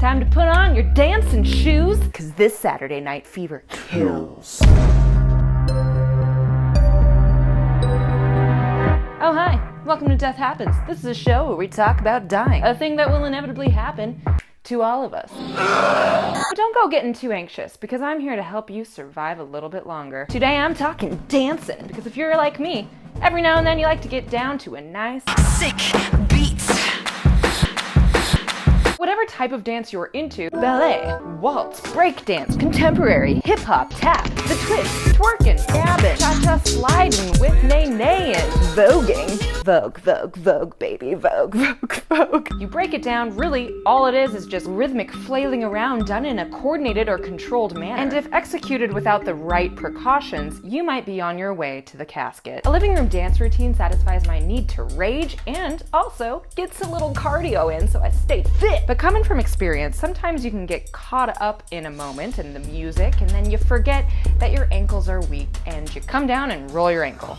Time to put on your dancing shoes, cause this Saturday night fever kills. Oh hi, welcome to Death Happens. This is a show where we talk about dying, a thing that will inevitably happen to all of us. But don't go getting too anxious, because I'm here to help you survive a little bit longer. Today I'm talking dancing, because if you're like me, every now and then you like to get down to a nice, sick beat. Whatever type of dance you're into, ballet, waltz, breakdance, contemporary, hip-hop, tap, the twist, twerking, gabbing, cha-cha sliding with nay-nayin', voguing. Vogue, vogue, vogue, baby, vogue, vogue, vogue. You break it down, really, all it is just rhythmic flailing around done in a coordinated or controlled manner. And if executed without the right precautions, you might be on your way to the casket. A living room dance routine satisfies my need to rage and also gets a little cardio in so I stay fit. But coming from experience, sometimes you can get caught up in a moment in the music and then you forget that your ankles are weak and you come down and roll your ankle.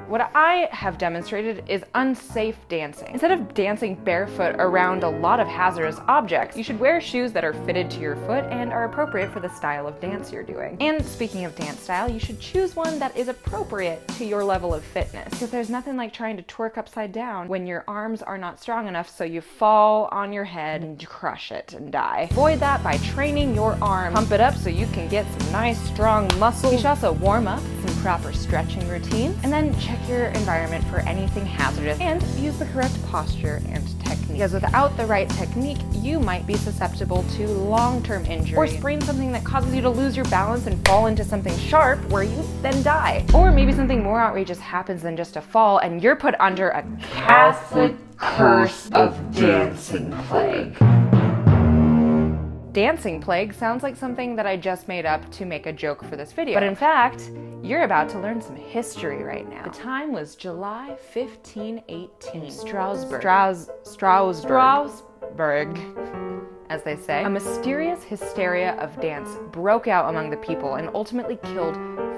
What I have demonstrated is unsafe dancing. Instead of dancing barefoot around a lot of hazardous objects, you should wear shoes that are fitted to your foot and are appropriate for the style of dance you're doing. And speaking of dance style, you should choose one that is appropriate to your level of fitness. Because there's nothing like trying to twerk upside down when your arms are not strong enough so you fall on your head and crush it and die. Avoid that by training your arms. Pump it up so you can get some nice strong muscles. You should also warm up, some proper stretching routines, and then check your environment for anything hazardous and use the correct posture and technique. Because without the right technique, you might be susceptible to long-term injury or sprain something that causes you to lose your balance and fall into something sharp where you then die. Or maybe something more outrageous happens than just a fall and you're put under a Catholic curse of dancing plague. Dancing plague sounds like something that I just made up to make a joke for this video. But in fact, you're about to learn some history right now. The time was July 1518. Strasbourg, as they say. A mysterious hysteria of dance broke out among the people and ultimately killed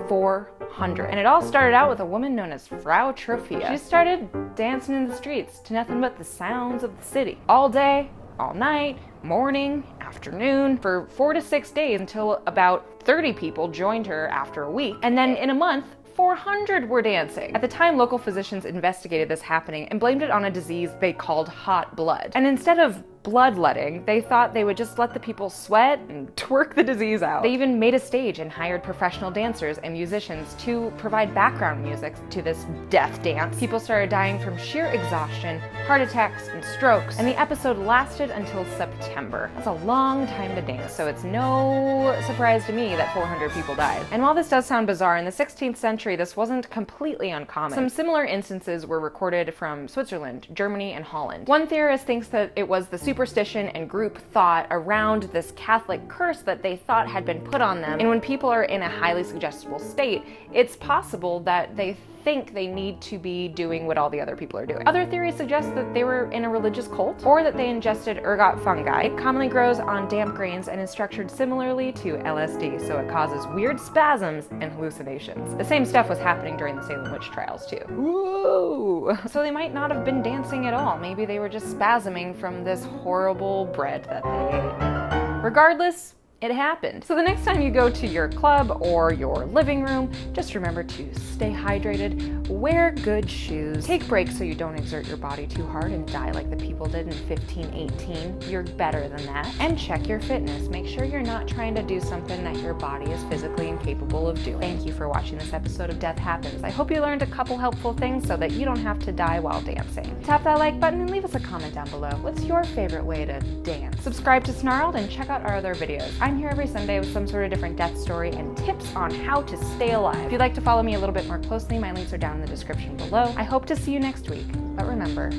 400. And it all started out with a woman known as Frau Trophia. She started dancing in the streets to nothing but the sounds of the city. All day, all night, morning, afternoon, for 4 to 6 days until about 30 people joined her after a week. And then in a month, 400 were dancing. At the time, local physicians investigated this happening and blamed it on a disease they called hot blood. And instead of bloodletting, they thought they would just let the people sweat and twerk the disease out. They even made a stage and hired professional dancers and musicians to provide background music to this death dance. People started dying from sheer exhaustion, heart attacks, and strokes, and the episode lasted until September. That's a long time to dance, so it's no surprise to me that 400 people died. And while this does sound bizarre, in the 16th century, this wasn't completely uncommon. Some similar instances were recorded from Switzerland, Germany, and Holland. One theorist thinks that it was the superstition and group thought around this Catholic curse that they thought had been put on them. And when people are in a highly suggestible state, it's possible that they think they need to be doing what all the other people are doing. Other theories suggest that they were in a religious cult or that they ingested ergot fungi. It commonly grows on damp grains and is structured similarly to LSD, so it causes weird spasms and hallucinations. The same stuff was happening during the Salem witch trials too. Whoa! So they might not have been dancing at all. Maybe they were just spasming from this horrible bread that they ate. Regardless, it happened. So the next time you go to your club or your living room, just remember to stay hydrated, wear good shoes, take breaks so you don't exert your body too hard and die like the people did in 1518. You're better than that. And check your fitness. Make sure you're not trying to do something that your body is physically incapable of doing. Thank you for watching this episode of Death Happens. I hope you learned a couple helpful things so that you don't have to die while dancing. Tap that like button and leave us a comment down below. What's your favorite way to dance? Subscribe to Snarled and check out our other videos. I'm here every Sunday with some sort of different death story and tips on how to stay alive. If you'd like to follow me a little bit more closely, my links are down in the description below. I hope to see you next week, but remember,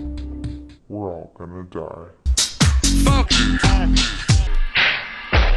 we're all gonna die.